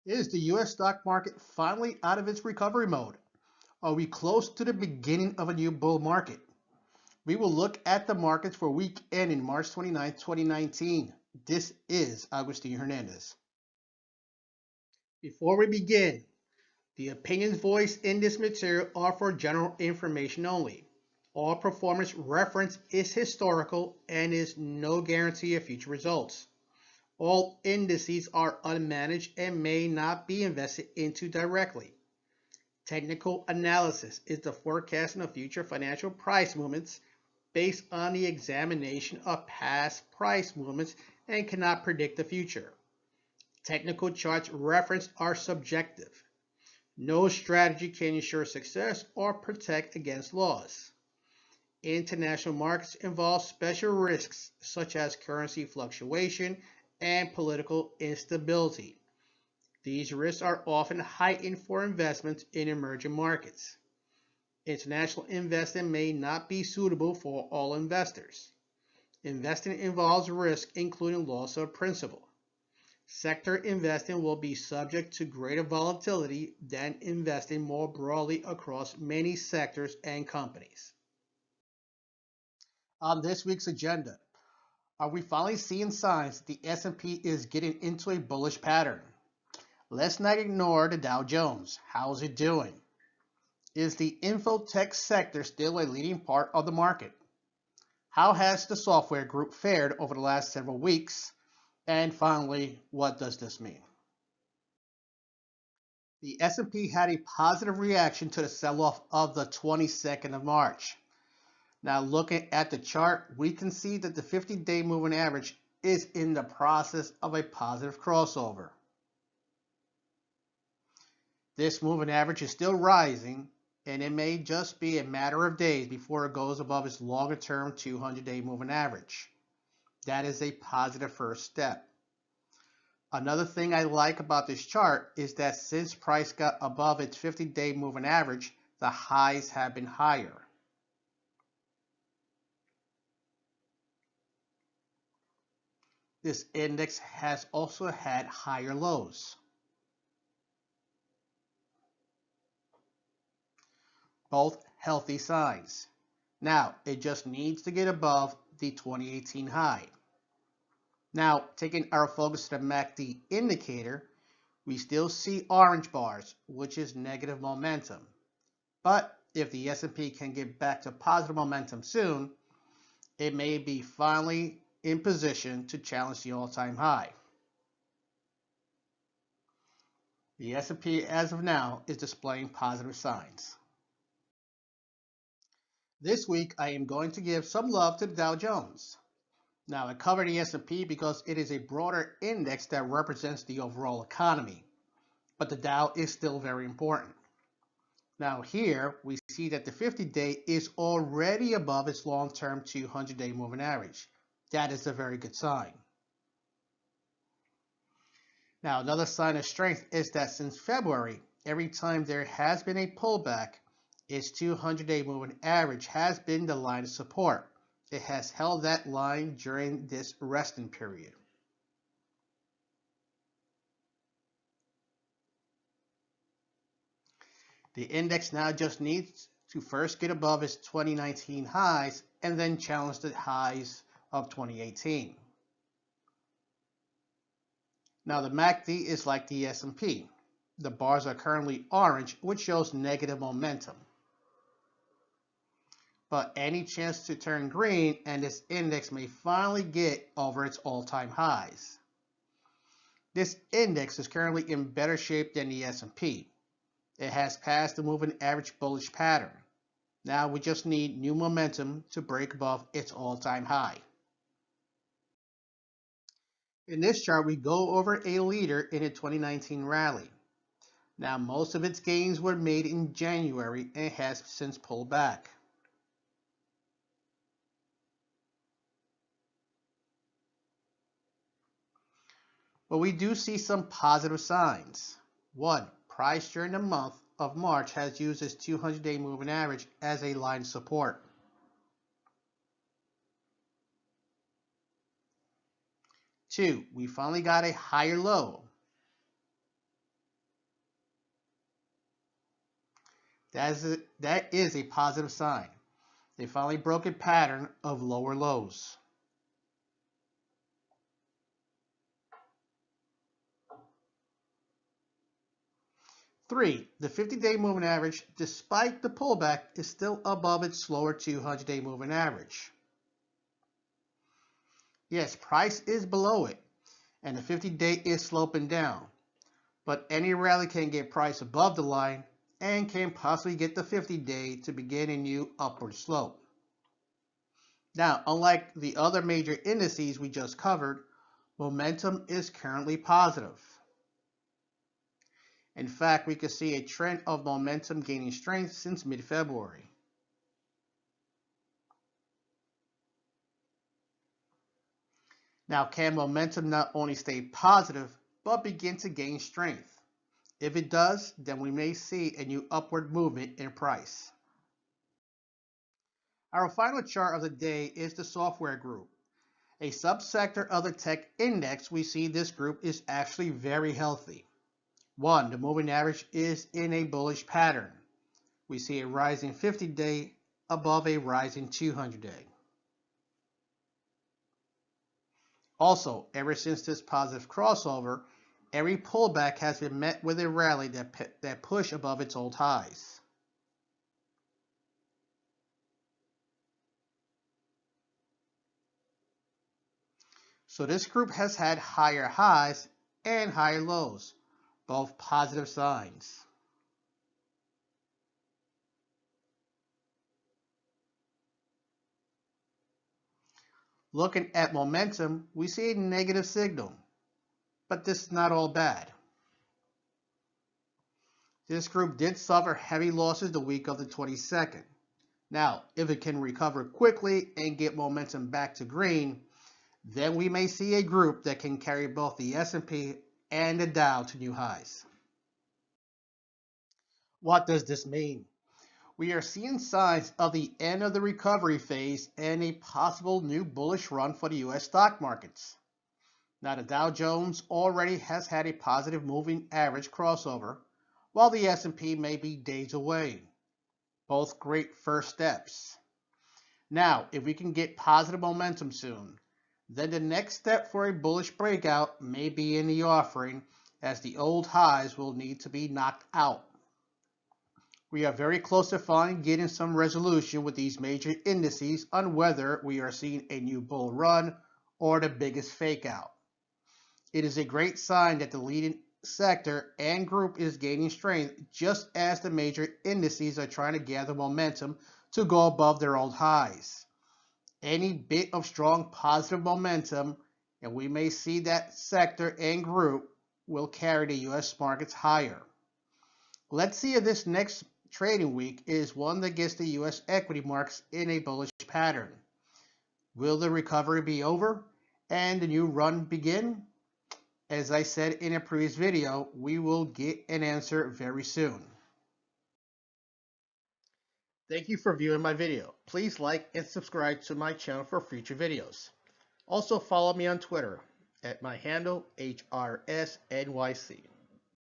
Is the US stock market finally out of its recovery mode? Are we close to the beginning of a new bull market? We will look at the markets for week ending March 29, 2019. This is Agustin Hernandez. Before we begin, the opinions voiced in this material are for general information only. All performance reference is historical and is no guarantee of future results. All indices are unmanaged and may not be invested into directly. Technical analysis is the forecasting of future financial price movements based on the examination of past price movements and cannot predict the future. Technical charts referenced are subjective. No strategy can ensure success or protect against loss. International markets involve special risks such as currency fluctuation and political instability. These risks are often heightened for investments in emerging markets. International investing may not be suitable for all investors. Investing involves risk, including loss of principal. Sector investing will be subject to greater volatility than investing more broadly across many sectors and companies. On this week's agenda, are we finally seeing signs that the S&P is getting into a bullish pattern? Let's not ignore the Dow Jones. How's it doing? Is the infotech sector still a leading part of the market? How has the software group fared over the last several weeks? And finally, what does this mean? The S&P had a positive reaction to the sell-off of the 22nd of March. Now looking at the chart, we can see that the 50-day moving average is in the process of a positive crossover. This moving average is still rising, and it may just be a matter of days before it goes above its longer-term 200-day moving average. That is a positive first step. Another thing I like about this chart is that since price got above its 50-day moving average, the highs have been higher. This index has also had higher lows. Both healthy signs. Now, it just needs to get above the 2018 high. Now, taking our focus to the MACD indicator, we still see orange bars, which is negative momentum. But if the S&P can get back to positive momentum soon, it may be finally in position to challenge the all-time high. The S&P as of now is displaying positive signs. This week, I am going to give some love to the Dow Jones. Now, I cover the S&P because it is a broader index that represents the overall economy, but the Dow is still very important. Now here, we see that the 50-day is already above its long-term 200-day moving average. That is a very good sign. Now, another sign of strength is that since February, every time there has been a pullback, its 200-day moving average has been the line of support. It has held that line during this resting period. The index now just needs to first get above its 2019 highs and then challenge the highs of 2018. Now the MACD is like the S&P. The bars are currently orange, which shows negative momentum. But any chance to turn green and this index may finally get over its all-time highs. This index is currently in better shape than the S&P. It has passed the moving average bullish pattern. Now we just need new momentum to break above its all-time high. In this chart, we go over a leader in a 2019 rally. Now most of its gains were made in January and has since pulled back. But we do see some positive signs. One, price during the month of March has used its 200-day moving average as a line of support. Two, we finally got a higher low. That is a positive sign. They finally broke a pattern of lower lows. Three, the 50-day moving average, despite the pullback, is still above its slower 200-day moving average. Yes, price is below it, and the 50-day is sloping down. But any rally can get price above the line and can possibly get the 50-day to begin a new upward slope. Now, unlike the other major indices we just covered, momentum is currently positive. In fact, we can see a trend of momentum gaining strength since mid-February. Now, can momentum not only stay positive, but begin to gain strength? If it does, then we may see a new upward movement in price. Our final chart of the day is the software group. A subsector of the tech index, we see this group is actually very healthy. One, the moving average is in a bullish pattern. We see a rising 50-day above a rising 200-day. Also, ever since this positive crossover, every pullback has been met with a rally that push above its old highs. So this group has had higher highs and higher lows, both positive signs. Looking at momentum, we see a negative signal, but this is not all bad. This group did suffer heavy losses the week of the 22nd. Now, if it can recover quickly and get momentum back to green, then we may see a group that can carry both the S&P and the Dow to new highs. What does this mean? We are seeing signs of the end of the recovery phase and a possible new bullish run for the U.S. stock markets. Now, the Dow Jones already has had a positive moving average crossover, while the S&P may be days away. Both great first steps. Now, if we can get positive momentum soon, then the next step for a bullish breakout may be in the offering, as the old highs will need to be knocked out. We are very close to finally getting some resolution with these major indices on whether we are seeing a new bull run or the biggest fake out. It is a great sign that the leading sector and group is gaining strength, just as the major indices are trying to gather momentum to go above their old highs. Any bit of strong positive momentum, and we may see that sector and group will carry the U.S. markets higher. Let's see if this next trading week is one that gets the U.S. equity markets in a bullish pattern. Will the recovery be over and the new run begin? As I said in a previous video, we will get an answer very soon. Thank you for viewing my video. Please like and subscribe to my channel for future videos. Also follow me on Twitter at my handle HRSNYC.